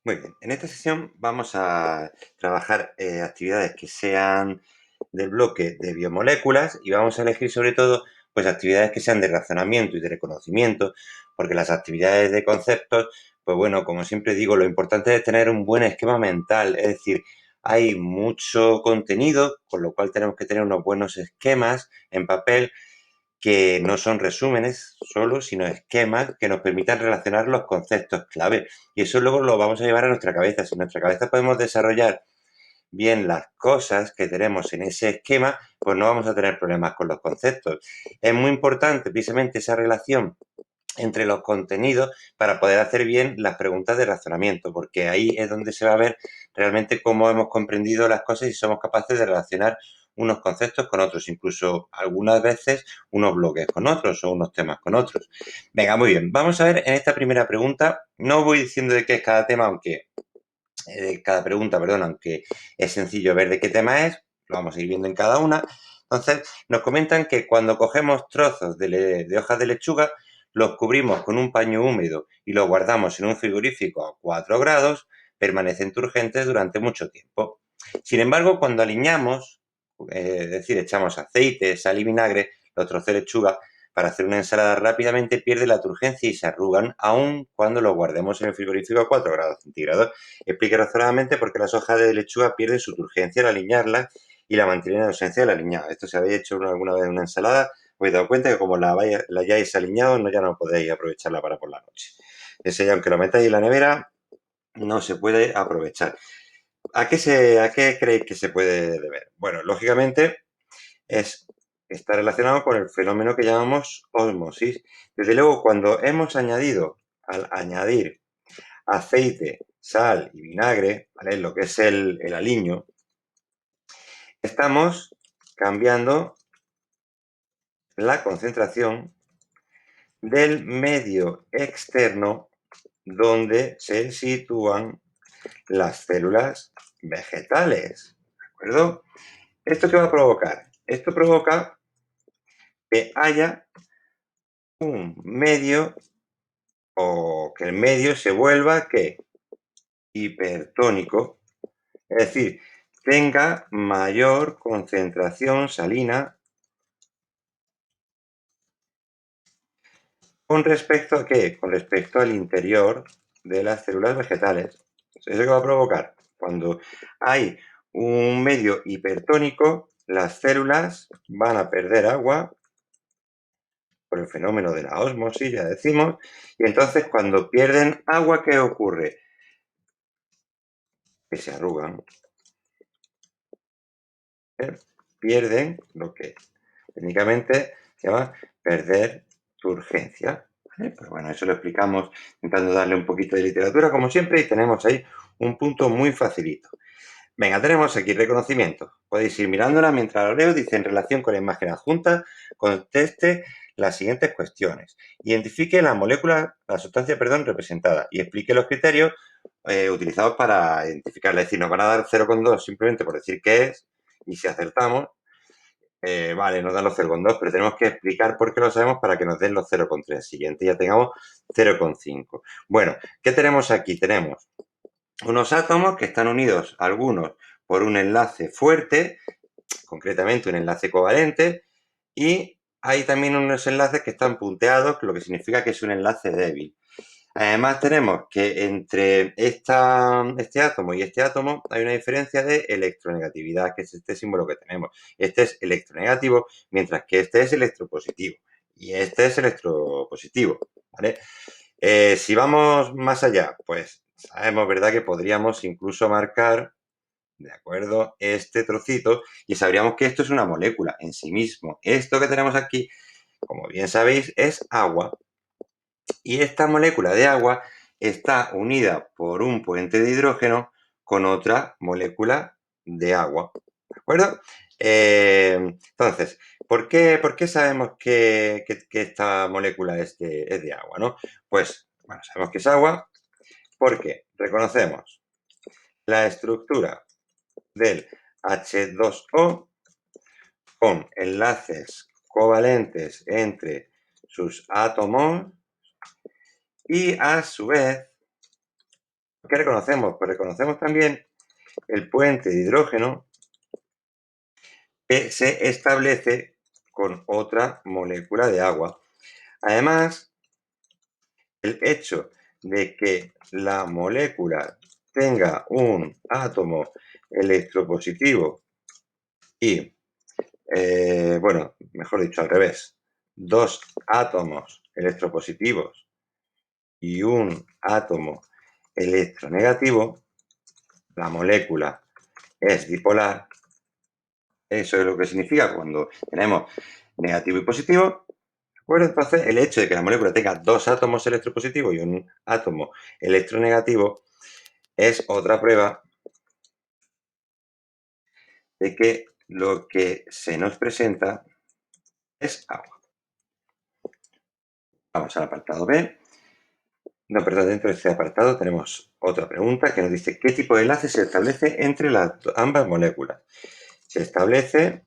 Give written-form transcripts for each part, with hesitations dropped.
Muy bien, en esta sesión vamos a trabajar actividades que sean del bloque de biomoléculas y vamos a elegir sobre todo pues actividades que sean de razonamiento y de reconocimiento, porque las actividades de conceptos, pues bueno, como siempre digo, lo importante es tener un buen esquema mental, es decir, hay mucho contenido, con lo cual tenemos que tener unos buenos esquemas en papel que no son resúmenes solo, sino esquemas que nos permitan relacionar los conceptos clave. Y eso luego lo vamos a llevar a nuestra cabeza. Si en nuestra cabeza podemos desarrollar bien las cosas que tenemos en ese esquema, pues no vamos a tener problemas con los conceptos. Es muy importante precisamente esa relación entre los contenidos para poder hacer bien las preguntas de razonamiento, porque ahí es donde se va a ver realmente cómo hemos comprendido las cosas y somos capaces de relacionar unos conceptos con otros, incluso algunas veces unos bloques con otros o unos temas con otros. Venga, muy bien, vamos a ver en esta primera pregunta, no voy diciendo de qué es cada tema, aunque cada pregunta, perdón, aunque es sencillo ver de qué tema es, lo vamos a ir viendo en cada una. Entonces, nos comentan que cuando cogemos trozos de hojas de lechuga, los cubrimos con un paño húmedo y los guardamos en un frigorífico a 4 grados, permanecen turgentes durante mucho tiempo. Sin embargo, cuando aliñamos, es decir, echamos aceite, sal y vinagre, los trozos de lechuga para hacer una ensalada rápidamente pierde la turgencia y se arrugan, aun cuando los guardemos en el frigorífico a 4 grados centígrados. Explique razonadamente por qué las hojas de lechuga pierden su turgencia al aliñarlas y la mantienen en ausencia del aliñado. Esto se habéis hecho alguna vez en una ensalada, os habéis dado cuenta que como la hayáis aliñado, ya no podéis aprovecharla para por la noche. Ese ya, aunque lo metáis en la nevera, no se puede aprovechar. ¿A qué creéis que se puede deber? Bueno, lógicamente está relacionado con el fenómeno que llamamos ósmosis. Desde luego, cuando hemos añadido, al añadir aceite, sal y vinagre, ¿vale? Lo que es el aliño, estamos cambiando la concentración del medio externo donde se sitúan las células vegetales. ¿De acuerdo? ¿Esto qué va a provocar? Esto provoca que haya un medio o que el medio se vuelva ¿qué? Hipertónico, es decir, tenga mayor concentración salina con respecto a qué? Con respecto al interior de las células vegetales. ¿Eso qué va a provocar? Cuando hay un medio hipertónico, las células van a perder agua por el fenómeno de la ósmosis, ya decimos, y entonces cuando pierden agua, ¿qué ocurre? Que se arrugan, ¿eh? Pierden lo que técnicamente se llama perder turgencia. ¿Vale? Pues bueno, eso lo explicamos intentando darle un poquito de literatura, como siempre, y tenemos ahí un punto muy facilito. Venga, tenemos aquí reconocimiento. Podéis ir mirándola mientras lo leo. Dice, en relación con la imagen adjunta, conteste las siguientes cuestiones. Identifique la molécula, la sustancia, perdón, representada y explique los criterios utilizados para identificarla. Es decir, nos van a dar 0,2 simplemente por decir qué es y si acertamos, vale, nos dan los 0,2, pero tenemos que explicar por qué lo sabemos para que nos den los 0,3. Siguiente, ya tengamos 0,5. Bueno, ¿qué tenemos aquí? Tenemos unos átomos que están unidos, algunos por un enlace fuerte, concretamente un enlace covalente, y hay también unos enlaces que están punteados, lo que significa que es un enlace débil. Además tenemos que entre este átomo y este átomo hay una diferencia de electronegatividad, que es este símbolo que tenemos. Este es electronegativo, mientras que este es electropositivo. Y este es electropositivo, ¿vale? Si vamos más allá, pues sabemos, ¿verdad?, que podríamos incluso marcar, ¿de acuerdo?, este trocito y sabríamos que esto es una molécula en sí mismo. Esto que tenemos aquí, como bien sabéis, es agua. Y esta molécula de agua está unida por un puente de hidrógeno con otra molécula de agua. ¿De acuerdo? Entonces, ¿por qué sabemos que esta molécula es de agua? ¿No? Pues, bueno, sabemos que es agua porque reconocemos la estructura del H2O con enlaces covalentes entre sus átomos y a su vez ¿Qué reconocemos? Pues reconocemos también el puente de hidrógeno que se establece con otra molécula de agua. Además, el hecho de que la molécula tenga un átomo electropositivo y, bueno, mejor dicho, al revés, dos átomos electropositivos y un átomo electronegativo, la molécula es dipolar. Eso es lo que significa cuando tenemos negativo y positivo. ¿De acuerdo? Entonces, el hecho de que la molécula tenga dos átomos electropositivos y un átomo electronegativo es otra prueba de que lo que se nos presenta es agua. Vamos al apartado B. No, perdón, dentro de este apartado tenemos otra pregunta que nos dice ¿qué tipo de enlace se establece entre ambas moléculas? Se establece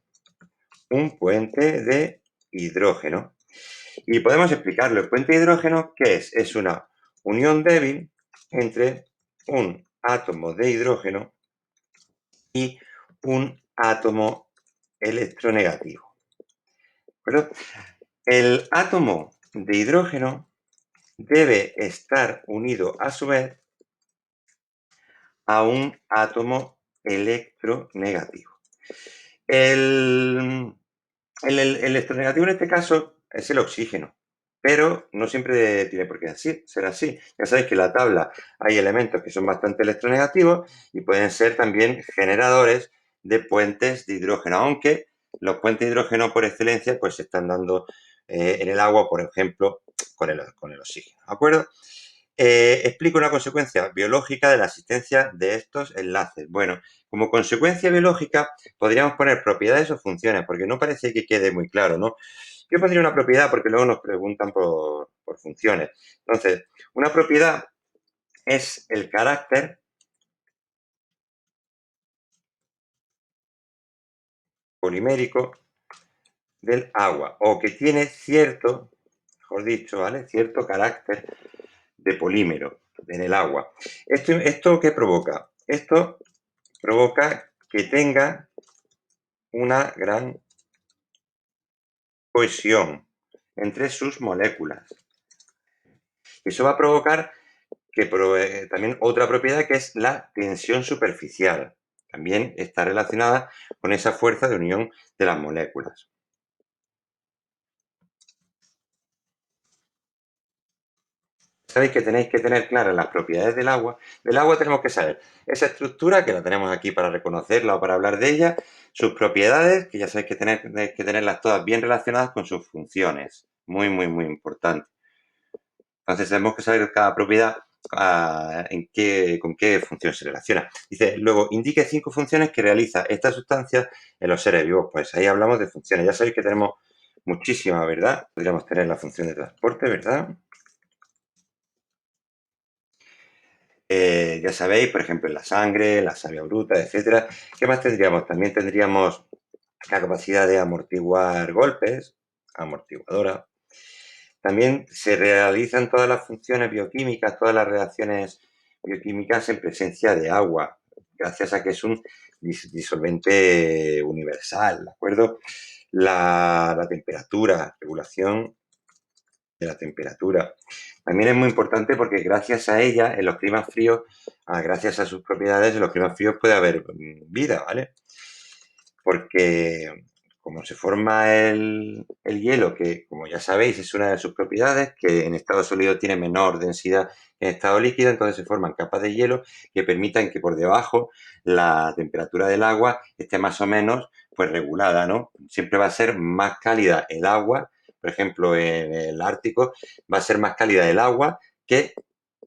un puente de hidrógeno. Y podemos explicarlo. El puente de hidrógeno, ¿qué es? Es una unión débil entre un átomo de hidrógeno y un átomo electronegativo. ¿Pero? El átomo de hidrógeno debe estar unido a su vez a un átomo electronegativo. El electronegativo en este caso es el oxígeno, pero no siempre tiene por qué ser así. Ya sabéis que en la tabla hay elementos que son bastante electronegativos y pueden ser también generadores de puentes de hidrógeno, aunque los puentes de hidrógeno por excelencia pues se están dando en el agua, por ejemplo, con el oxígeno. ¿De acuerdo? Explico una consecuencia biológica de la existencia de estos enlaces. Bueno, como consecuencia biológica podríamos poner propiedades o funciones, porque no parece que quede muy claro, ¿no? Yo pondría una propiedad porque luego nos preguntan por funciones. Entonces, una propiedad es el carácter polimérico del agua o que tiene cierto, mejor dicho, ¿vale? Cierto carácter de polímero en el agua. ¿Esto qué provoca? Esto provoca que tenga una gran cohesión entre sus moléculas. Eso va a provocar que también otra propiedad que es la tensión superficial. También está relacionada con esa fuerza de unión de las moléculas. Sabéis que tenéis que tener claras las propiedades del agua. Del agua tenemos que saber esa estructura, que la tenemos aquí para reconocerla o para hablar de ella, sus propiedades, que ya sabéis que tenéis que tenerlas todas bien relacionadas con sus funciones. Muy, muy, muy importante. Entonces tenemos que saber cada propiedad con qué función se relaciona. Dice, luego, indique 5 funciones que realiza esta sustancia en los seres vivos. Pues ahí hablamos de funciones. Ya sabéis que tenemos muchísimas, ¿verdad? Podríamos tener la función de transporte, ¿verdad? Ya sabéis, por ejemplo, en la sangre, la savia bruta, etcétera. ¿Qué más tendríamos? También tendríamos la capacidad de amortiguar golpes, amortiguadora. También se realizan todas las funciones bioquímicas, todas las reacciones bioquímicas en presencia de agua, gracias a que es un disolvente universal, ¿de acuerdo? La temperatura, regulación de la temperatura. También es muy importante porque gracias a ella, en los climas fríos, gracias a sus propiedades, en los climas fríos puede haber vida, ¿vale? Porque como se forma el hielo, que como ya sabéis es una de sus propiedades, que en estado sólido tiene menor densidad que en estado líquido, entonces se forman capas de hielo que permitan que por debajo la temperatura del agua esté más o menos pues regulada, ¿no? Siempre va a ser más cálida el agua, por ejemplo en el Ártico va a ser más cálida el agua que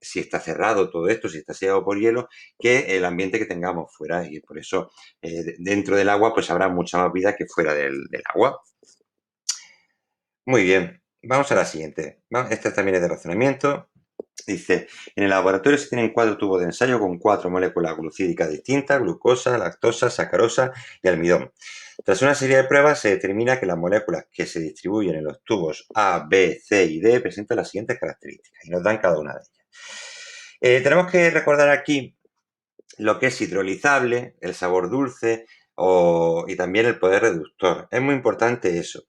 si está cerrado todo esto, si está sellado por hielo, que el ambiente que tengamos fuera. Y por eso dentro del agua pues habrá mucha más vida que fuera del agua. Muy bien, vamos a la siguiente. Esta también es de razonamiento. Dice, en el laboratorio se tienen 4 tubos de ensayo con 4 moléculas glucídicas distintas, glucosa, lactosa, sacarosa y almidón. Tras una serie de pruebas se determina que las moléculas que se distribuyen en los tubos A, B, C y D presentan las siguientes características y nos dan cada una de ellas. Tenemos que recordar aquí lo que es hidrolizable, el sabor dulce y también el poder reductor. Es muy importante eso.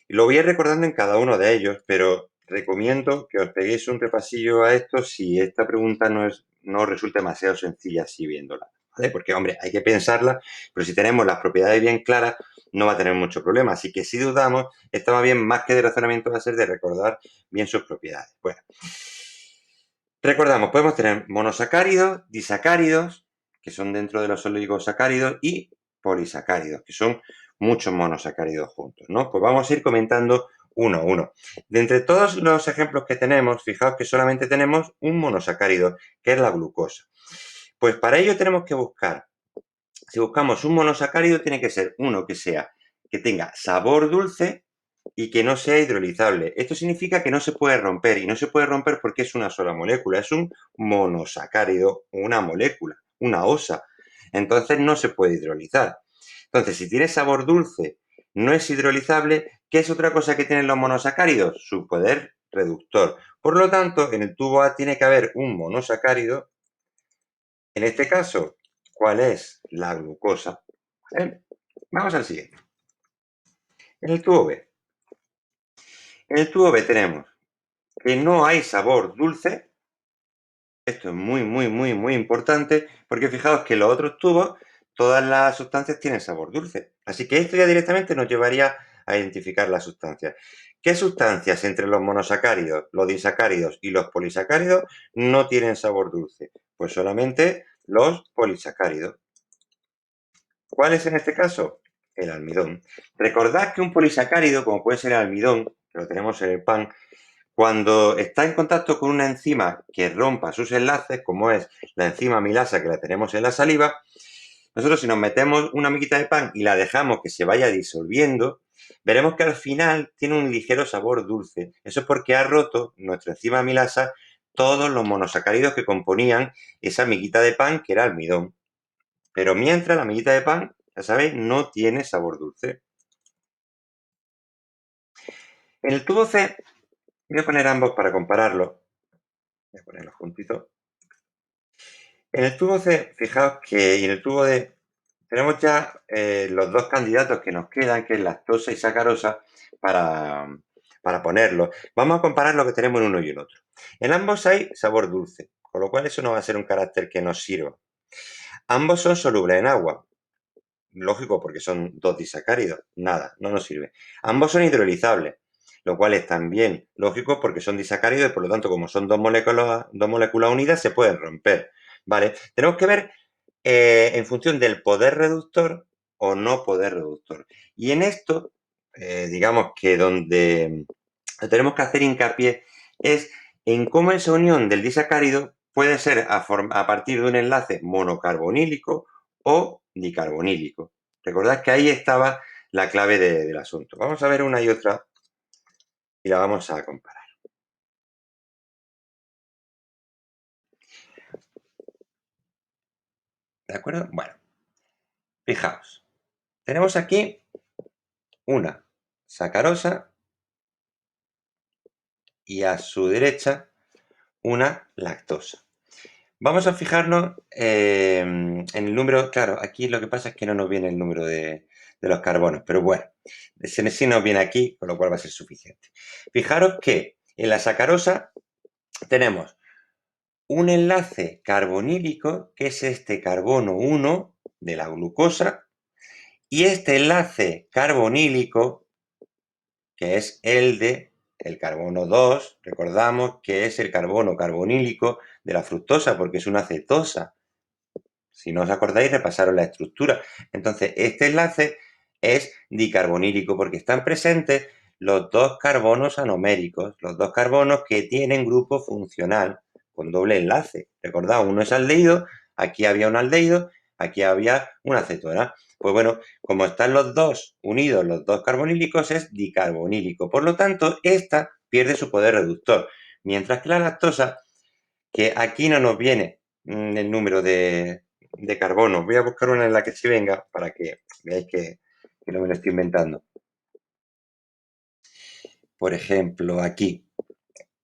Lo voy a ir recordando en cada uno de ellos, pero recomiendo que os peguéis un repasillo a esto si esta pregunta no os resulta demasiado sencilla así viéndola. ¿Vale? Porque, hombre, hay que pensarla, pero si tenemos las propiedades bien claras, no va a tener mucho problema. Así que si dudamos, esta más bien, más que de razonamiento, va a ser de recordar bien sus propiedades. Bueno, recordamos, podemos tener monosacáridos, disacáridos, que son dentro de los oligosacáridos, y polisacáridos, que son muchos monosacáridos juntos, ¿no? Pues vamos a ir comentando uno a uno. De entre todos los ejemplos que tenemos, fijaos que solamente tenemos un monosacárido, que es la glucosa. Pues para ello tenemos que buscar, si buscamos un monosacárido, tiene que ser uno que tenga sabor dulce y que no sea hidrolizable. Esto significa que no se puede romper, y no se puede romper porque es una sola molécula, es un monosacárido, una molécula, una osa. Entonces no se puede hidrolizar. Entonces, si tiene sabor dulce, no es hidrolizable, ¿qué es otra cosa que tienen los monosacáridos? Su poder reductor. Por lo tanto, en el tubo A tiene que haber un monosacárido. En este caso, ¿cuál es? La glucosa. ¿Vale? Vamos al siguiente. En el tubo B. En el tubo B tenemos que no hay sabor dulce. Esto es muy importante porque fijaos que en los otros tubos todas las sustancias tienen sabor dulce. Así que esto ya directamente nos llevaría a identificar las sustancias. ¿Qué sustancias entre los monosacáridos, los disacáridos y los polisacáridos no tienen sabor dulce? Pues solamente los polisacáridos. ¿Cuál es en este caso? El almidón. Recordad que un polisacárido, como puede ser el almidón, que lo tenemos en el pan, cuando está en contacto con una enzima que rompa sus enlaces, como es la enzima amilasa que la tenemos en la saliva, nosotros si nos metemos una miquita de pan y la dejamos que se vaya disolviendo, veremos que al final tiene un ligero sabor dulce. Eso es porque ha roto nuestra enzima amilasa todos los monosacáridos que componían esa miquita de pan que era almidón. Pero mientras la amiguita de pan, ya sabéis, no tiene sabor dulce. En el tubo C, voy a poner ambos para compararlo. Voy a ponerlos juntitos. En el tubo C, fijaos que, y en el tubo D, tenemos ya los dos candidatos que nos quedan, que es lactosa y sacarosa, para ponerlos. Vamos a comparar lo que tenemos en uno y en otro. En ambos hay sabor dulce, con lo cual eso no va a ser un carácter que nos sirva. Ambos son solubles en agua. Lógico, porque son dos disacáridos. Nada, no nos sirve. Ambos son hidrolizables, lo cual es también lógico porque son disacáridos y por lo tanto, como son dos moléculas unidas, se pueden romper. ¿Vale? Tenemos que ver en función del poder reductor o no poder reductor. Y en esto, digamos que donde tenemos que hacer hincapié es en cómo esa unión del disacárido puede ser a partir de un enlace monocarbonílico o dicarbonílico. Recordad que ahí estaba la clave del asunto. Vamos a ver una y otra y la vamos a comparar. ¿De acuerdo? Bueno, fijaos. Tenemos aquí una sacarosa y a su derecha una lactosa. Vamos a fijarnos en el número. Claro, aquí lo que pasa es que no nos viene el número de los carbonos, pero bueno, sí nos viene aquí, con lo cual va a ser suficiente. Fijaros que en la sacarosa tenemos un enlace carbonílico, que es este carbono 1 de la glucosa, y este enlace carbonílico, que es el de el carbono 2, recordamos que es el carbono carbonílico de la fructosa, porque es una cetosa. Si no os acordáis, repasaron la estructura. Entonces, este enlace es dicarbonílico porque están presentes los dos carbonos anoméricos, los dos carbonos que tienen grupo funcional con doble enlace. Recordad, uno es aldehído, aquí había un aldehído, aquí había una cetona. Pues bueno, como están los dos unidos, los dos carbonílicos, es dicarbonílico. Por lo tanto, esta pierde su poder reductor. Mientras que la lactosa, que aquí no nos viene el número de carbono. Voy a buscar una en la que sí venga para que veáis que no me lo estoy inventando. Por ejemplo, aquí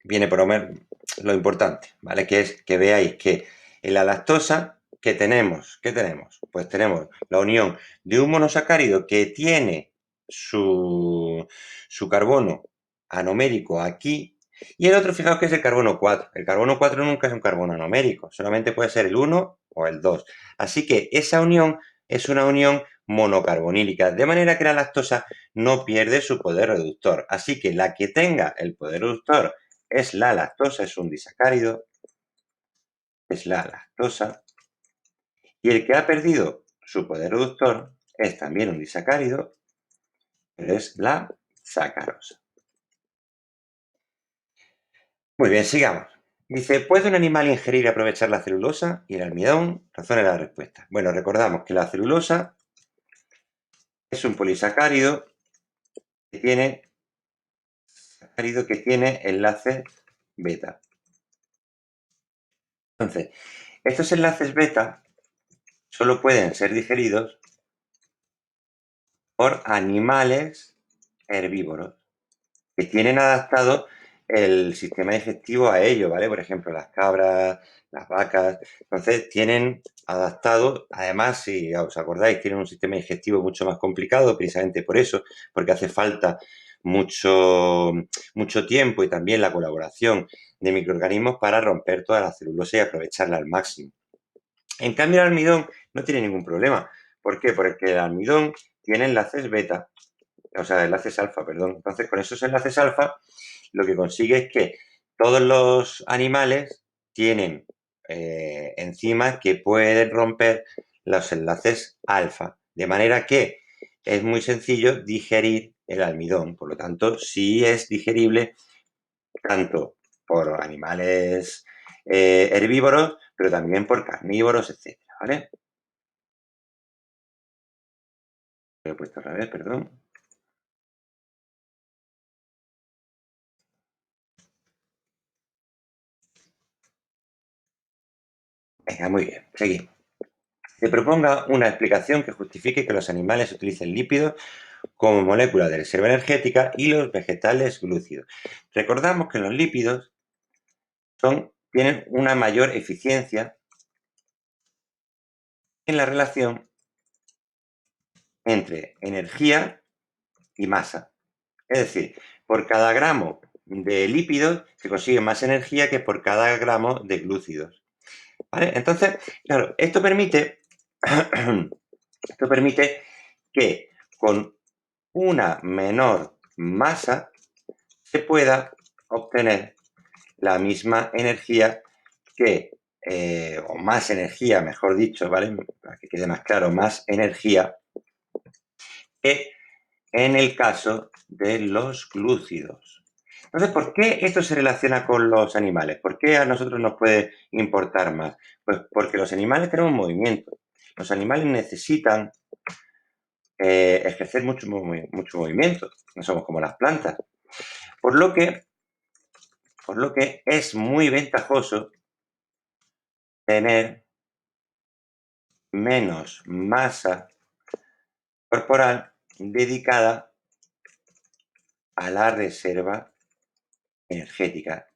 viene por lo menos, lo importante, ¿vale? Que es que veáis que en la lactosa, ¿qué tenemos? ¿Qué tenemos? Pues tenemos la unión de un monosacárido que tiene su carbono anomérico aquí, y el otro, fijaos que es el carbono 4. El carbono 4 nunca es un carbono anomérico, solamente puede ser el 1 o el 2. Así que esa unión es una unión monocarbonílica, de manera que la lactosa no pierde su poder reductor. Así que la que tenga el poder reductor es la lactosa, es un disacárido, es la lactosa, y el que ha perdido su poder reductor es también un disacárido, pero es la sacarosa. Muy bien, sigamos. Dice, ¿puede un animal ingerir y aprovechar la celulosa y el almidón? Razone la respuesta. Bueno, recordamos que la celulosa es un polisacárido que tiene enlaces beta. Entonces, estos enlaces beta solo pueden ser digeridos por animales herbívoros que tienen adaptado el sistema digestivo a ello, ¿vale? Por ejemplo, las cabras, las vacas. Entonces, tienen adaptado, además, si os acordáis, tienen un sistema digestivo mucho más complicado, precisamente por eso, porque hace falta mucho, mucho tiempo y también la colaboración de microorganismos para romper toda la celulosa y aprovecharla al máximo. En cambio, el almidón no tiene ningún problema. ¿Por qué? Porque el almidón tiene enlaces beta, o sea, enlaces alfa, perdón. Entonces, con esos enlaces alfa, lo que consigue es que todos los animales tienen enzimas que pueden romper los enlaces alfa, de manera que es muy sencillo digerir el almidón. Por lo tanto, sí es digerible tanto por animales herbívoros, pero también por carnívoros, etcétera, ¿vale? Lo he puesto al revés, perdón. Venga, muy bien, seguimos. Se proponga una explicación que justifique que los animales utilicen lípidos como molécula de reserva energética y los vegetales glúcidos. Recordamos que los lípidos tienen una mayor eficiencia en la relación entre energía y masa. Es decir, por cada gramo de lípidos se consigue más energía que por cada gramo de glúcidos. ¿Vale? Entonces, claro, esto permite que con una menor masa se pueda obtener la misma energía o más energía, mejor dicho, ¿vale? Para que quede más claro, más energía que en el caso de los glúcidos. Entonces, ¿por qué esto se relaciona con los animales? ¿Por qué a nosotros nos puede importar más? Pues porque los animales tenemos movimiento. Los animales necesitan ejercer mucho movimiento. No somos como las plantas. Por lo que es muy ventajoso tener menos masa corporal dedicada a la reserva energética.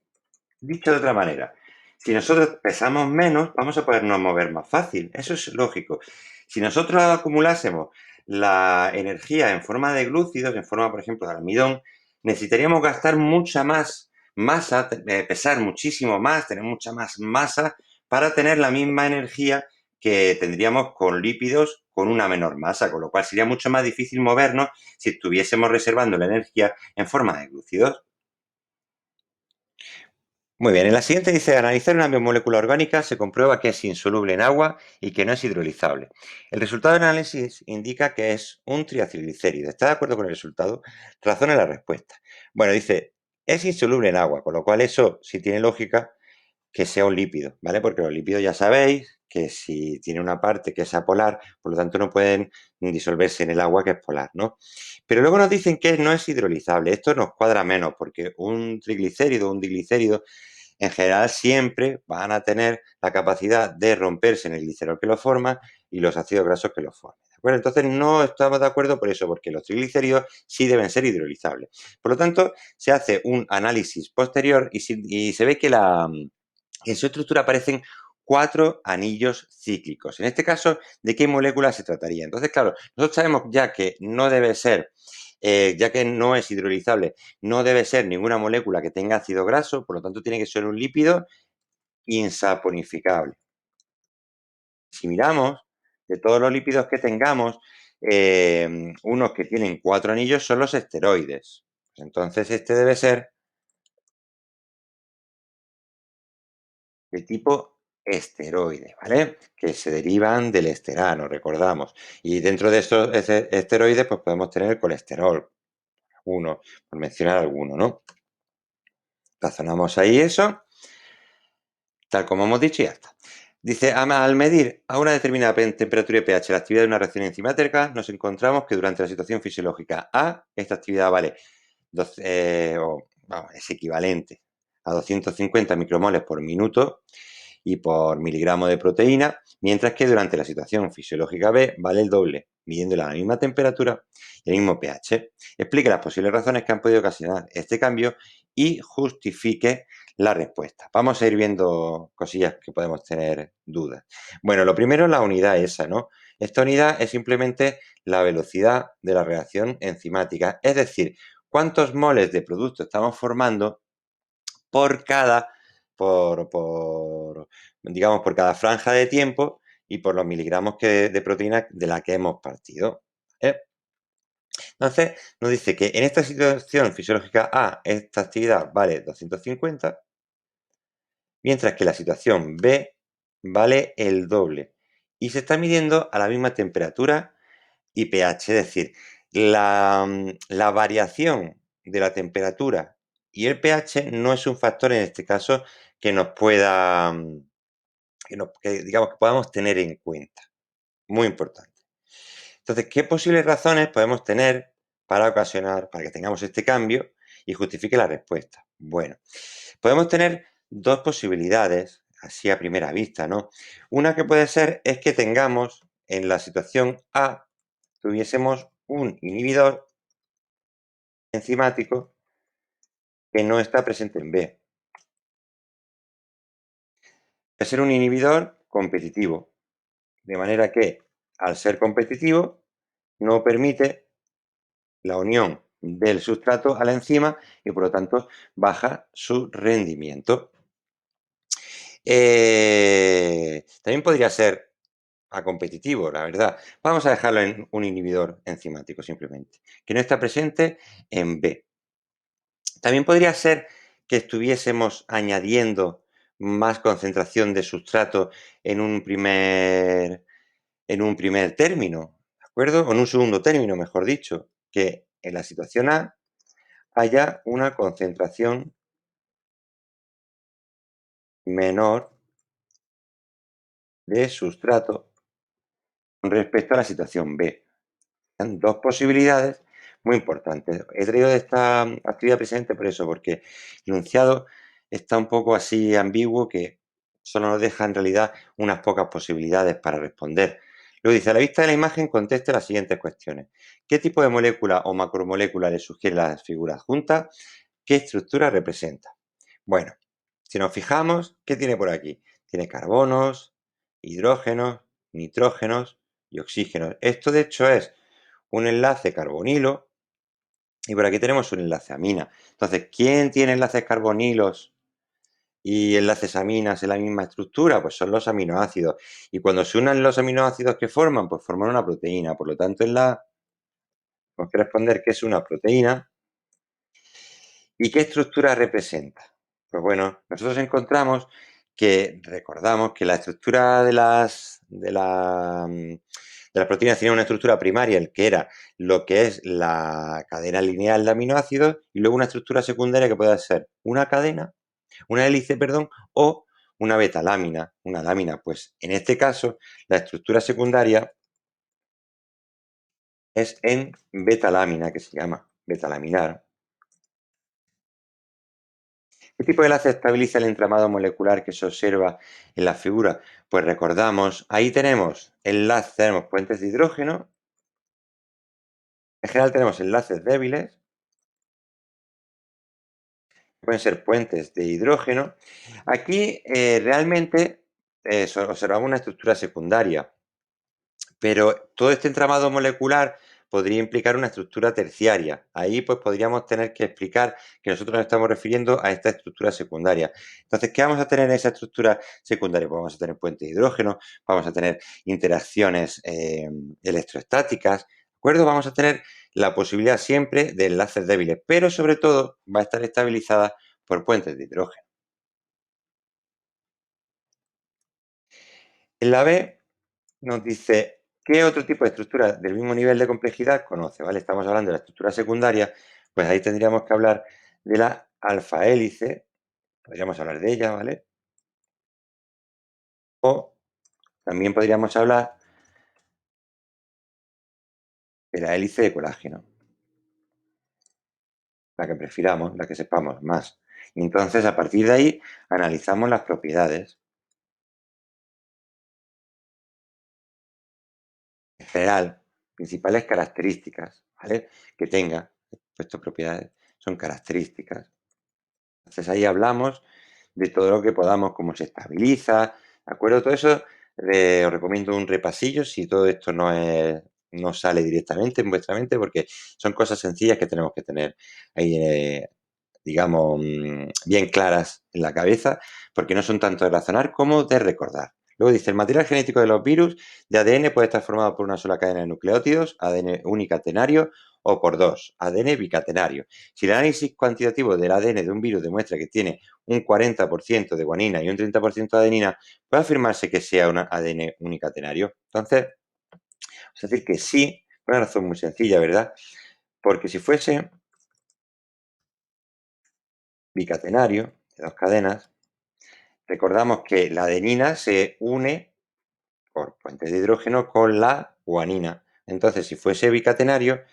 Dicho de otra manera, si nosotros pesamos menos, vamos a podernos mover más fácil. Eso es lógico. Si nosotros acumulásemos la energía en forma de glúcidos, en forma, por ejemplo, de almidón, necesitaríamos gastar mucha más masa, pesar muchísimo más, tener mucha más masa para tener la misma energía que tendríamos con lípidos con una menor masa, con lo cual sería mucho más difícil movernos si estuviésemos reservando la energía en forma de glúcidos. Muy bien, en la siguiente dice, analizar una biomolécula orgánica se comprueba que es insoluble en agua y que no es hidrolizable. El resultado del análisis indica que es un triacilglicérido. ¿Está de acuerdo con el resultado? Razone la respuesta. Bueno, dice, es insoluble en agua, con lo cual eso sí tiene lógica que sea un lípido, ¿vale? Porque los lípidos ya sabéis que si tiene una parte que es apolar, por lo tanto no pueden disolverse en el agua que es polar, ¿no? Pero luego nos dicen que no es hidrolizable. Esto nos cuadra menos porque un triglicérido, un diglicérido, en general siempre van a tener la capacidad de romperse en el glicerol que lo forma y los ácidos grasos que lo forman. ¿De acuerdo? Entonces no estamos de acuerdo por eso, porque los triglicéridos sí deben ser hidrolizables. Por lo tanto, se hace un análisis posterior y se ve que en su estructura aparecen 4 anillos cíclicos. En este caso, ¿de qué molécula se trataría? Entonces, claro, nosotros sabemos ya que no debe ser, ya que no es hidrolizable, no debe ser ninguna molécula que tenga ácido graso, por lo tanto tiene que ser un lípido insaponificable. Si miramos, de todos los lípidos que tengamos, unos que tienen 4 anillos son los esteroides. Entonces, este debe ser de tipo esteroide, ¿vale? Que se derivan del esterano, recordamos. Y dentro de estos esteroides, pues podemos tener el colesterol, uno, por mencionar alguno, ¿no? Razonamos ahí eso, tal como hemos dicho y ya está. Dice, al medir a una determinada temperatura y pH la actividad de una reacción enzimática, nos encontramos que durante la situación fisiológica A, esta actividad vale es equivalente a 250 micromoles por minuto y por miligramo de proteína, mientras que durante la situación fisiológica B vale el doble, midiéndola a la misma temperatura y el mismo pH. Explique las posibles razones que han podido ocasionar este cambio y justifique la respuesta. Vamos a ir viendo cosillas que podemos tener dudas. Bueno, lo primero es la unidad esa, ¿no? Esta unidad es simplemente la velocidad de la reacción enzimática, es decir, cuántos moles de producto estamos formando por cada, digamos, por cada franja de tiempo y por los miligramos de proteína de la que hemos partido. Entonces, nos dice que en esta situación fisiológica A, esta actividad vale 250, mientras que la situación B vale el doble. Y se está midiendo a la misma temperatura y pH, es decir, la variación de la temperatura y el pH no es un factor en este caso que nos pueda, digamos que podamos tener en cuenta. Muy importante. Entonces, ¿qué posibles razones podemos tener para que tengamos este cambio y justifique la respuesta? Bueno, podemos tener dos posibilidades, así a primera vista, ¿no? Una que puede ser es que tengamos en la situación A, tuviésemos un inhibidor enzimático que no está presente en B. Puede ser un inhibidor competitivo, de manera que, al ser competitivo, no permite la unión del sustrato a la enzima y, por lo tanto, baja su rendimiento. También podría ser a competitivo, la verdad. Vamos a dejarlo en un inhibidor enzimático, simplemente, que no está presente en B. También podría ser que estuviésemos añadiendo más concentración de sustrato en un primer término, ¿de acuerdo? O en un segundo término, mejor dicho, que en la situación A haya una concentración menor de sustrato con respecto a la situación B. Son dos posibilidades muy importantes. He traído esta actividad presente por eso, porque el enunciado está un poco así ambiguo que solo nos deja en realidad unas pocas posibilidades para responder. Luego dice, a la vista de la imagen conteste las siguientes cuestiones. ¿Qué tipo de molécula o macromolécula le sugiere las figuras juntas? ¿Qué estructura representa? Bueno, si nos fijamos, ¿qué tiene por aquí? Tiene carbonos, hidrógenos, nitrógenos y oxígenos. Esto de hecho es un enlace carbonilo y por aquí tenemos un enlace amina. Entonces, ¿quién tiene enlaces carbonilos y enlaces aminas en la misma estructura? Pues son los aminoácidos. Y cuando se unan los aminoácidos que forman, pues forman una proteína. Por lo tanto, tenemos que responder qué es una proteína y qué estructura representa. Pues bueno, nosotros encontramos recordamos que la estructura de las proteínas tiene una estructura primaria, el que era lo que es la cadena lineal de aminoácidos, y luego una estructura secundaria que puede ser una hélice, perdón, o una betalámina, una lámina. Pues en este caso, la estructura secundaria es en betalámina, que se llama betalaminar. ¿Qué tipo de enlace estabiliza el entramado molecular que se observa en la figura? Pues recordamos, ahí tenemos enlaces, tenemos puentes de hidrógeno, en general tenemos enlaces débiles, pueden ser puentes de hidrógeno. Aquí realmente observamos una estructura secundaria, pero todo este entramado molecular podría implicar una estructura terciaria. Ahí pues podríamos tener que explicar que nosotros nos estamos refiriendo a esta estructura secundaria. Entonces, ¿qué vamos a tener en esa estructura secundaria? Pues vamos a tener puentes de hidrógeno, vamos a tener interacciones electroestáticas, ¿de acuerdo? Vamos a tener la posibilidad siempre de enlaces débiles, pero sobre todo va a estar estabilizada por puentes de hidrógeno. En la B nos dice qué otro tipo de estructura del mismo nivel de complejidad conoce, ¿vale? Estamos hablando de la estructura secundaria, pues ahí tendríamos que hablar de la alfa hélice, podríamos hablar de ella, ¿vale? O también podríamos hablar de la hélice de colágeno, la que prefiramos, la que sepamos más. Y entonces, a partir de ahí, analizamos las propiedades. En general, principales características, ¿vale? Que tenga, estas propiedades son características. Entonces ahí hablamos de todo lo que podamos, cómo se estabiliza, ¿de acuerdo? Todo eso os recomiendo un repasillo si todo esto no sale directamente en vuestra mente, porque son cosas sencillas que tenemos que tener ahí, digamos, bien claras en la cabeza, porque no son tanto de razonar como de recordar. Luego dice, el material genético de los virus de ADN puede estar formado por una sola cadena de nucleótidos, ADN unicatenario, o por dos, ADN bicatenario. Si el análisis cuantitativo del ADN de un virus demuestra que tiene un 40% de guanina y un 30% de adenina, puede afirmarse que sea un ADN unicatenario. Entonces, es decir que sí, por una razón muy sencilla, ¿verdad? Porque si fuese bicatenario, de dos cadenas, recordamos que la adenina se une por puentes de hidrógeno con la guanina. Entonces, si fuese bicatenario,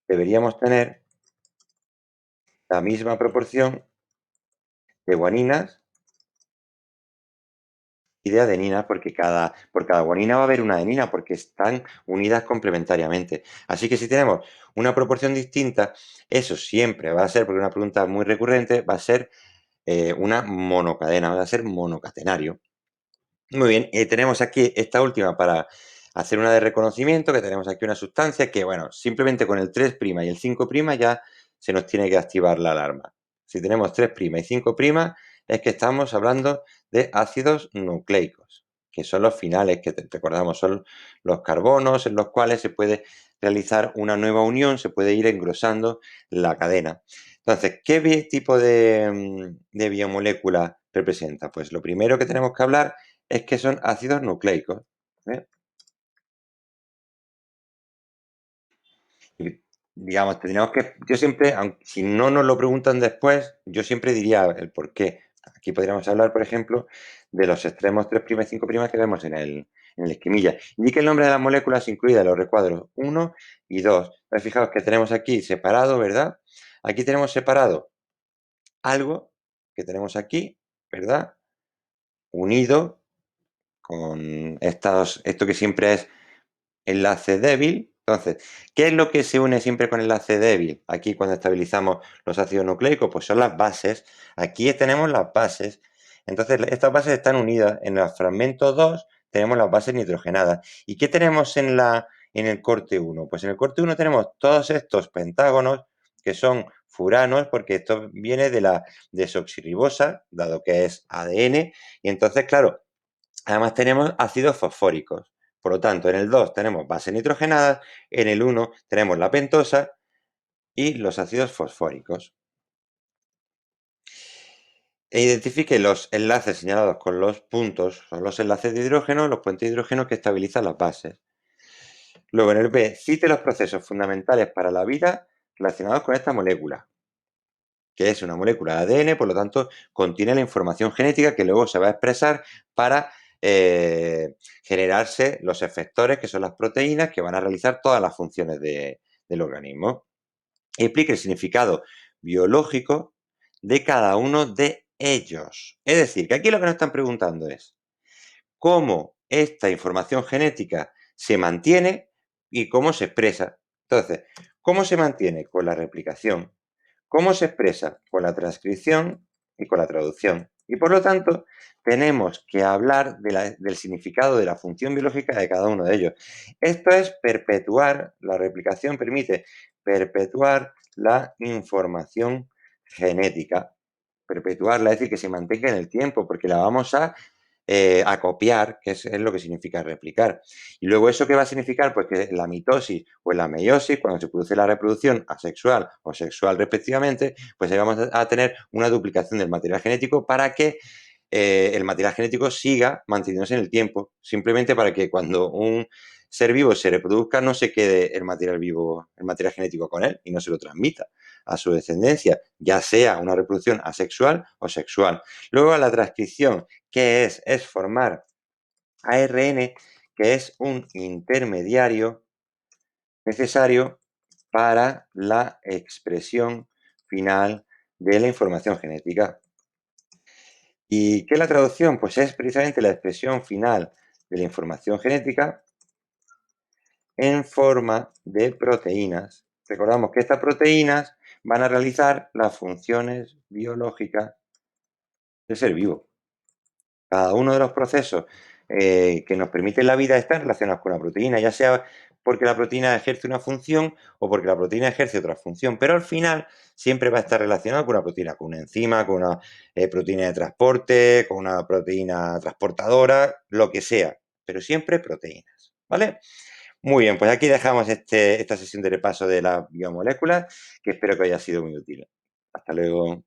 deberíamos tener la misma proporción de guaninas y de adenina, porque por cada guanina va a haber una adenina, porque están unidas complementariamente. Así que si tenemos una proporción distinta, eso siempre va a ser, porque una pregunta muy recurrente, va a ser una monocadena, va a ser monocatenario. Muy bien, tenemos aquí esta última para hacer una de reconocimiento, que tenemos aquí una sustancia que, bueno, simplemente con el 3' y el 5' ya se nos tiene que activar la alarma. Si tenemos 3' y 5', es que estamos hablando de ácidos nucleicos, que son los finales que recordamos, son los carbonos en los cuales se puede realizar una nueva unión, se puede ir engrosando la cadena. Entonces, ¿qué tipo de biomolécula representa? Pues lo primero que tenemos que hablar es que son ácidos nucleicos. ¿Eh? Y, digamos, tendríamos que, yo siempre, aunque, si no nos lo preguntan después, yo siempre diría el por qué. Aquí podríamos hablar, por ejemplo, de los extremos 3' y 5' que vemos en el esquemilla. Indique el nombre de las moléculas incluidas en los recuadros 1 y 2. Entonces, fijaos que tenemos aquí separado, ¿verdad? Aquí tenemos separado algo que tenemos aquí, ¿verdad? Unido con esto que siempre es enlace débil. Entonces, ¿qué es lo que se une siempre con enlace débil? Aquí cuando estabilizamos los ácidos nucleicos, pues son las bases. Aquí tenemos las bases. Entonces, estas bases están unidas. En el fragmento 2 tenemos las bases nitrogenadas. ¿Y qué tenemos en el corte 1? Pues en el corte 1 tenemos todos estos pentágonos que son furanos, porque esto viene de la desoxirribosa, dado que es ADN. Y entonces, claro, además tenemos ácidos fosfóricos. Por lo tanto, en el 2 tenemos bases nitrogenadas, en el 1 tenemos la pentosa y los ácidos fosfóricos. E identifique los enlaces señalados con los puntos, son los enlaces de hidrógeno, los puentes de hidrógeno que estabilizan las bases. Luego, en el B, cite los procesos fundamentales para la vida relacionados con esta molécula, que es una molécula de ADN, por lo tanto, contiene la información genética que luego se va a expresar para generarse los efectores, que son las proteínas, que van a realizar todas las funciones del organismo. Explique el significado biológico de cada uno de ellos. Es decir, que aquí lo que nos están preguntando es cómo esta información genética se mantiene y cómo se expresa. Entonces, ¿cómo se mantiene? Con la replicación. ¿Cómo se expresa? Con la transcripción y con la traducción. Y por lo tanto, tenemos que hablar del significado de la función biológica de cada uno de ellos. Esto es perpetuar, la replicación permite perpetuar la información genética. Perpetuarla, es decir, que se mantenga en el tiempo, porque la vamos a copiar, que es lo que significa replicar. Y luego, ¿eso qué va a significar? Pues que en la mitosis o en la meiosis, cuando se produce la reproducción asexual o sexual respectivamente, pues ahí vamos a tener una duplicación del material genético para que el material genético siga manteniéndose en el tiempo, simplemente para que cuando un ser vivo se reproduzca no se quede el material vivo, el material genético con él y no se lo transmita a su descendencia, ya sea una reproducción asexual o sexual. Luego la transcripción, ¿qué es? Es formar ARN, que es un intermediario necesario para la expresión final de la información genética. ¿Y qué es la traducción? Pues es precisamente la expresión final de la información genética en forma de proteínas. Recordamos que estas proteínas van a realizar las funciones biológicas del ser vivo. Cada uno de los procesos que nos permiten la vida están relacionados con la proteína, ya sea porque la proteína ejerce una función o porque la proteína ejerce otra función, pero al final siempre va a estar relacionado con una proteína, con una enzima, con una proteína de transporte, con una proteína transportadora, lo que sea, pero siempre proteínas, ¿vale? Muy bien, pues aquí dejamos esta sesión de repaso de las biomoléculas, que espero que haya sido muy útil. Hasta luego.